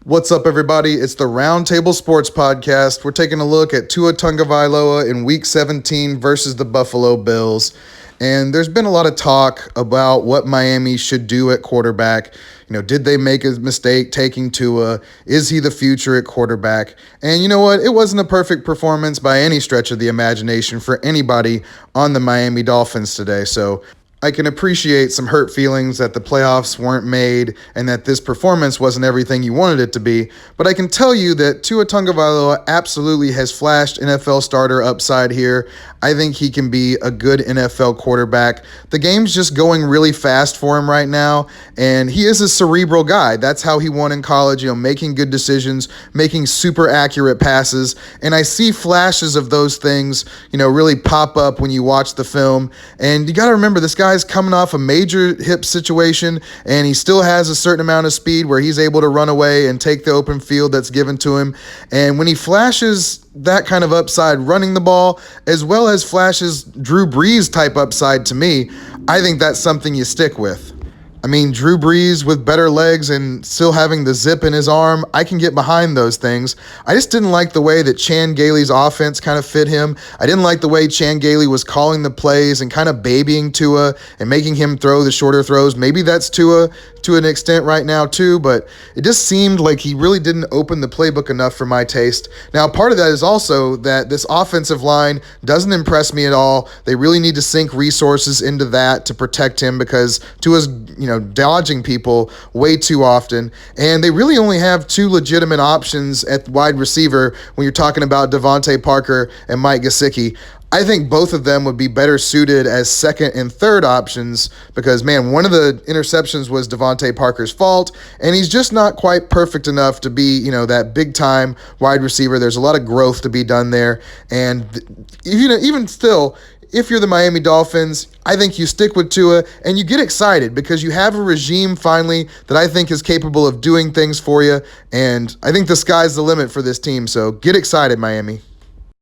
What's up, everybody? It's the Roundtable Sports Podcast. We're taking a look at Tua Tagovailoa in Week 17 versus the Buffalo Bills. And there's been a lot of talk about what Miami should do at quarterback. Did they make a mistake taking Tua? Is he the future at quarterback? And you know what? It wasn't a perfect performance by any stretch of the imagination for anybody on the Miami Dolphins today. So I can appreciate some hurt feelings that the playoffs weren't made and that this performance wasn't everything you wanted it to be, but I can tell you that Tua Tagovailoa absolutely has flashed NFL starter upside here. I think he can be a good NFL quarterback. The game's just going really fast for him right now, and he is a cerebral guy. That's how he won in college, making good decisions, making super accurate passes, and I see flashes of those things, really pop up when you watch the film, and you got to remember this guy's coming off a major hip situation, and he still has a certain amount of speed where he's able to run away and take the open field that's given to him. And when he flashes that kind of upside running the ball, as well as flashes Drew Brees type upside to me, I think that's something you stick with. I mean, Drew Brees with better legs and still having the zip in his arm, I can get behind those things. I just didn't like the way that Chan Gailey's offense kind of fit him. I didn't like the way Chan Gailey was calling the plays and kind of babying Tua and making him throw the shorter throws. Maybe that's Tua to an extent right now too, but it just seemed like he really didn't open the playbook enough for my taste. Now, part of that is also that this offensive line doesn't impress me at all. They really need to sink resources into that to protect him because Tua's, dodging people way too often. And they really only have two legitimate options at wide receiver when you're talking about Devontae Parker and Mike Gesicki. I think both of them would be better suited as second and third options because, man, one of the interceptions was Devontae Parker's fault, and he's just not quite perfect enough to be, that big-time wide receiver. There's a lot of growth to be done there. And, even still, if you're the Miami Dolphins, I think you stick with Tua and you get excited because you have a regime finally that I think is capable of doing things for you. And I think the sky's the limit for this team. So get excited, Miami.